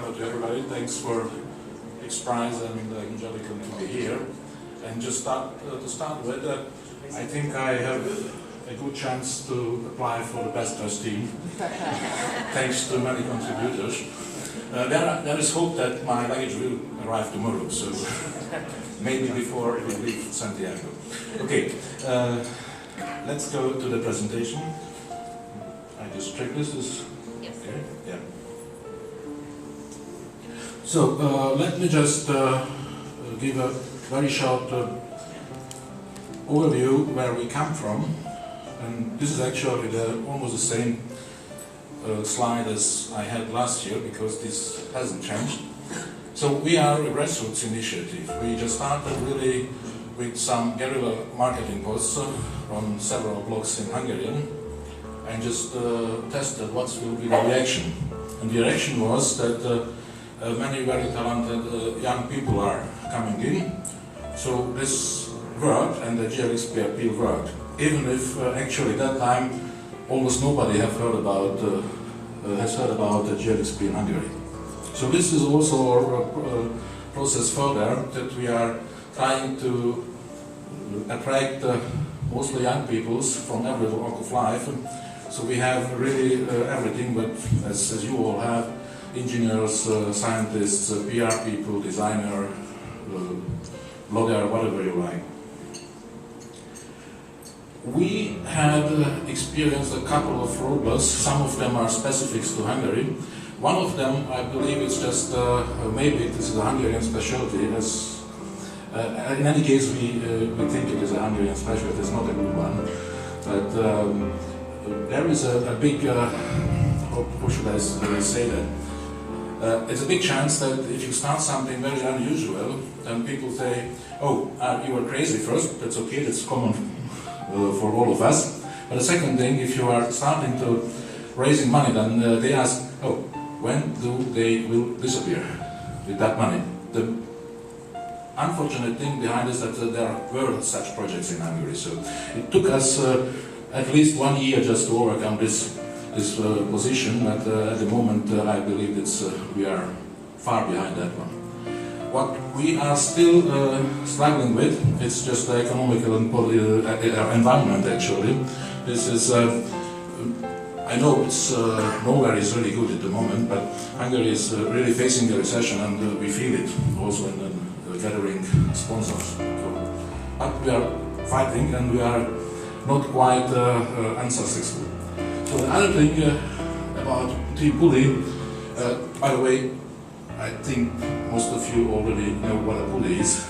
hello to everybody. Thanks for X-Prize and Angelicvm to be here. And just to start with, I think I have a good chance to apply for the best dressed team, thanks to many contributors. There is hope that my luggage will arrive tomorrow, so maybe before we leave Santiago. Okay, let's go to the presentation. I just check this. Yes. Okay. Yeah. So let me just give a very short overview where we come from, and this is actually almost the same slide as I had last year, because this hasn't changed. So we are a grassroots initiative. We just started really with some guerrilla marketing posts on several blogs in Hungarian, and just tested what will be the reaction. And the reaction was that many very talented young people are coming in. So this worked, and the GLXP appeal worked, even if actually at that time almost nobody has heard about the GLXP in Hungary. So this is also our process further, that we are trying to attract mostly young people from every walk of life. So we have really everything, but as you all have, engineers, scientists, PR people, designer, blogger, whatever you like. We had experienced a couple of roadblocks. Some of them are specifics to Hungary. One of them, I believe, is just maybe this is a Hungarian specialty. In any case, we think it is a Hungarian specialty. It's not a good one, but there is a big. How should I say that? It's a big chance that if you start something very unusual, then people say, "Oh, you were crazy first. That's okay. That's common for all of us." But the second thing, if you are starting to raising money, then they ask, "Oh, when they will disappear with that money?" The unfortunate thing behind is that there were such projects in Hungary. So it took us at least 1 year just to overcome this position, but at the moment I believe we are far behind that one. What we are still struggling with, it's just the economical and environment actually. This is, I know it's nowhere is really good at the moment, but Hungary is really facing a recession, and we feel it also in gathering sponsors. So, but we are fighting, and we are not quite unsuccessful. So the other thing about Chief Puli, by the way, I think most of you already know what a Puli is.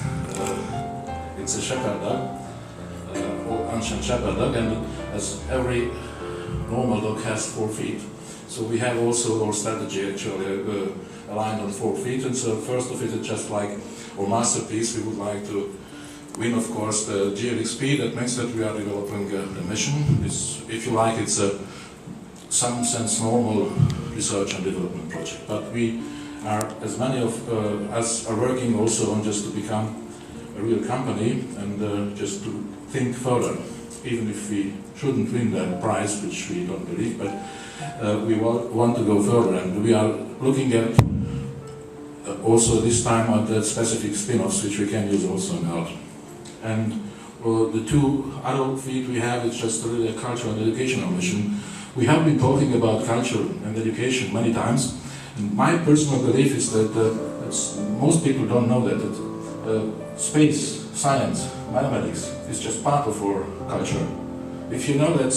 It's a shepherd dog, or ancient shepherd dog, and as every normal dog has 4 feet. So we have also our strategy actually aligned on 4 feet, and so first of it is just like our masterpiece. We would like to win, of course, the GLXP. That means that we are developing the mission. If you like, it's a some sense normal research and development project, but we are, as many of us are working also on just to become a real company, and just to think further, even if we shouldn't win the prize, which we don't believe, but we want to go further, and we are looking at also this time at the specific spin-offs which we can use also in art. And the 2 other feet we have is just really a cultural and educational mission. We have been talking about culture and education many times, and my personal belief is that most people don't know that space, science, mathematics is just part of our culture. If you know that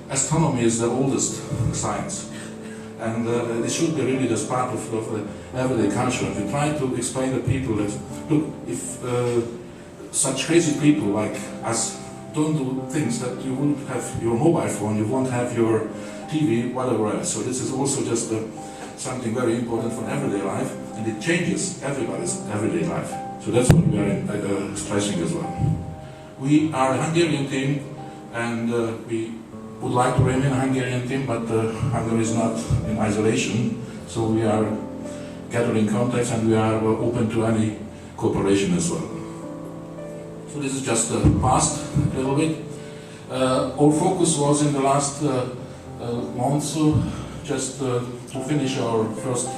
astronomy is the oldest science, and it should be really just part of everyday culture. And we try to explain to people that, look, if such crazy people like us don't do things, that you won't have your mobile phone, you won't have your TV, whatever else. So this is also just something very important for everyday life, and it changes everybody's everyday life. So that's what we are stressing as well. We are a Hungarian team, and we would like to remain a Hungarian team, but Hungary is not in isolation. So we are gathering contacts, and we are open to any cooperation as well. So this is just the past a little bit. Our focus was in the last months just to finish our first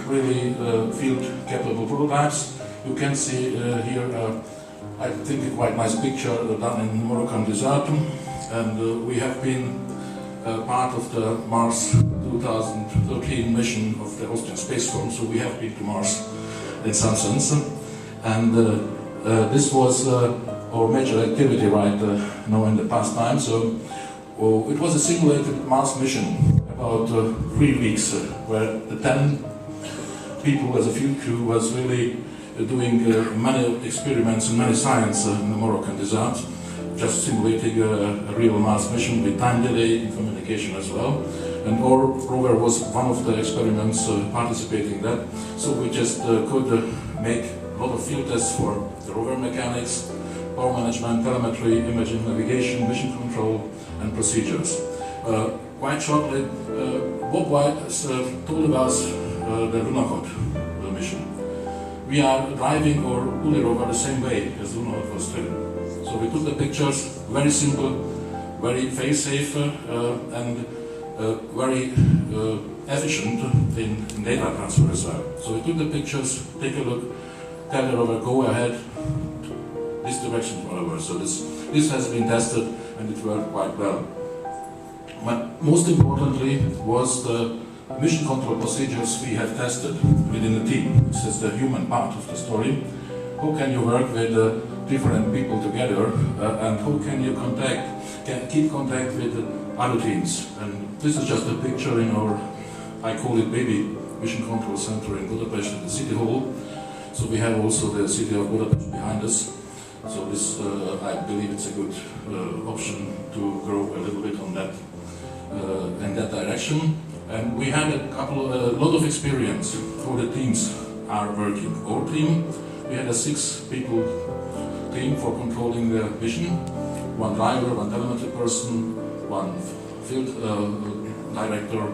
really field-capable prototypes. You can see here, I think, a quite nice picture done in Moroccan desert, and we have been part of the Mars 2013 mission of the Austrian Space Forum, so we have been to Mars in some sense, and this was our major activity right now in the past time. So it was a simulated Mars mission, about 3 weeks, where the 10 people as a field crew was really doing many experiments and many science in the Moroccan desert, just simulating a real Mars mission with time delay in communication as well. And our rover was one of the experiments participating in that. So we just could make a lot of field tests for the rover mechanics, power management, telemetry, imaging, navigation, mission control, and procedures. Quite shortly, Bob White told us the Lunokhod mission. We are driving our Puli rover the same way as Lunokhod was driven. So we took the pictures, very simple, very fail-safe, and very efficient in data transfer as well. So we took the pictures, take a look, tell the rover, go ahead, this direction, whatever. So this has been tested and it worked quite well. But most importantly was the mission control procedures we have tested within the team. This is the human part of the story. How can you work with different people together, and how can you keep contact with other teams? And this is just a picture in our, I call it baby mission control center in Budapest, the city hall. So we have also the city of Budapest behind us. So this, I believe it's a good option to grow a little bit on that, in that direction. And we had a lot of experience how the teams are working. Our team, we had a 6-people team for controlling the mission. 1 driver, 1 telemetry person, 1 field director,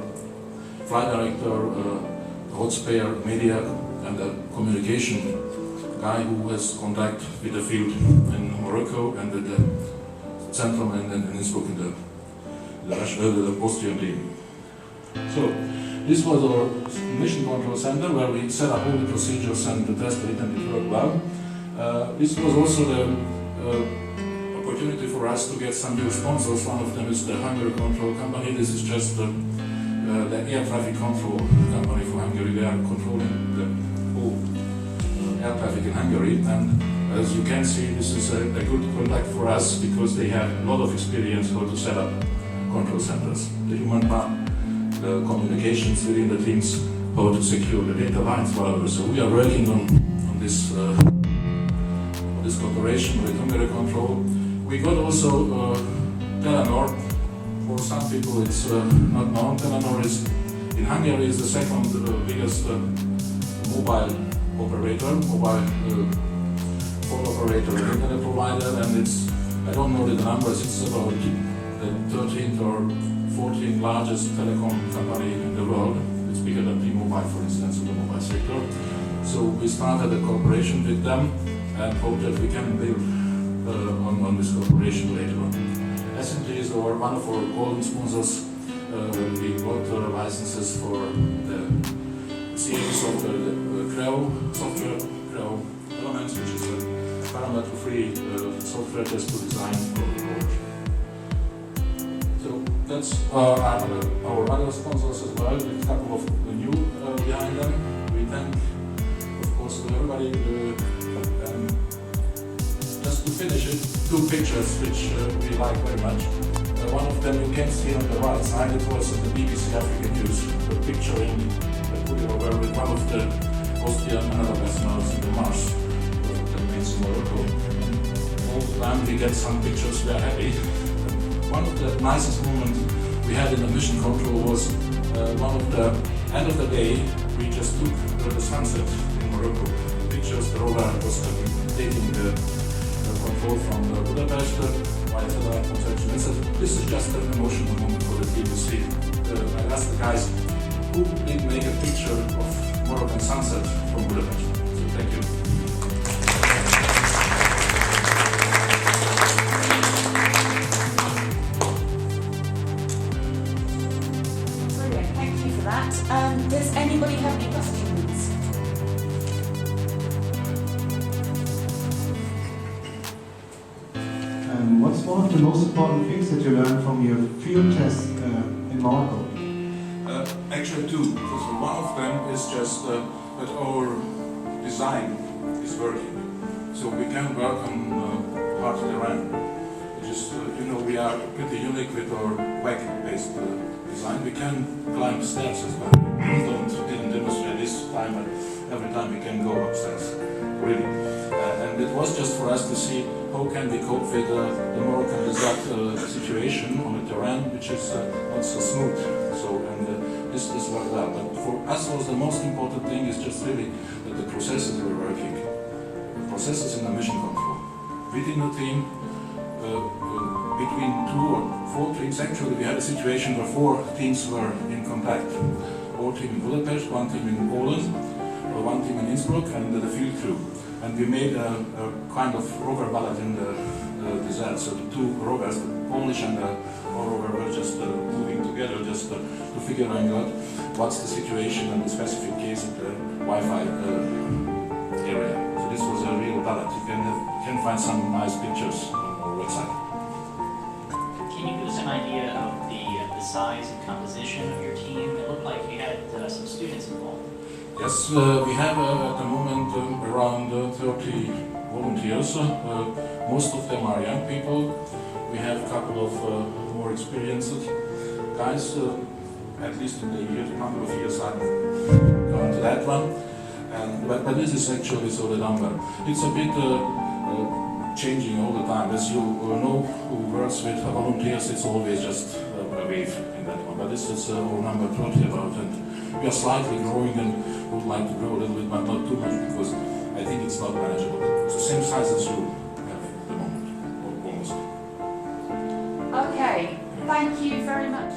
flight director, hot spare, media, and a communication guy who has contact with the field in Morocco and with the centrum and in Innsbruck in the Austrian team. So this was our mission control center where we set up all the procedures and tested it and it worked well. This was also the opportunity for us to get some new sponsors. One of them is the Hungary Control Company. This is just the air traffic control company for Hungary. They are controlling the whole air traffic in Hungary. And as you can see, this is a good contact for us because they have a lot of experience how to set up control centers. The human part, the communications within the teams, how to secure the data lines, whatever. So we are working on this cooperation with Hungary Control. We got also Telenor. For some people it's not known. Telenor is in Hungary is the second biggest mobile operator, mobile phone operator, internet provider, and it's, I don't know the numbers, it's about the 13th or 14th largest telecom company in the world. It's bigger than T-Mobile, for instance, in the mobile sector. So we started a cooperation with them and hope that we can build on this cooperation later on. S&T is one of our golden sponsors. We got licenses for the CAE software, the CREO software, CREO Elements, which is a parameter-free software just to design for the rover. So that's our other sponsors as well, with a couple of new behind them. We thank, of course, to everybody. Just to finish it, 2 pictures which we like very much. One of them you can see on the right side, it was in the BBC African News, picturing the Puli rover with one of the Austrian Angelicvm in the Mars. That means Morocco. All the time we get some pictures, we are happy. One of the nicest moments we had in the mission control was one of the end of the day, we just took the sunset in Morocco. Pictures, the rover was taking the control from Budapest via satellite conception. This is just an emotional moment for the team to see. I asked the guys, who did make a picture of Moroccan sunset from Budapest? So thank you. Brilliant, thank you for that. Does anybody have any questions? one of the most important things that you learned from your field test in Morocco? Actually two. So one of them is just that our design is working. So we can work on hard terrain. Just, we are pretty unique with our bike-based design. We can climb stairs as well. We didn't demonstrate this time, but every time we can go upstairs, really. And it was just for us to see how can we cope with the Moroccan desert situation on the terrain, which is not so smooth. So, and this worked out. But for us, was the most important thing is just really that the processes were working. The processes in the mission control. Within the team, between 2 or 4 teams, actually we had a situation where 4 teams were in contact. One team in Budapest, 1 team in Poland, 1 team in Innsbruck, and the field crew. And we made a kind of rover ballad in the desert. So the 2 rovers, the Polish and the rover, were just moving together just to figure out what's the situation and the specific case of the Wi-Fi area. So this was a real ballad. You can find some nice pictures on our website. Can you give us an idea of the size and composition of your team? It looked like you had some students involved. Yes, we have at the moment around 30 volunteers. Most of them are young people. We have a couple of more experienced guys, at least in the number of years I've gone to that one. But this is actually so the number. It's a bit changing all the time. As you know, who works with volunteers, it's always just a wave in that one. But this is our number 30 about, and we are slightly growing and would like to grow a little bit, but not too much, because I think it's not manageable. It's the same size as you have at the moment, almost. Okay, thank you very much.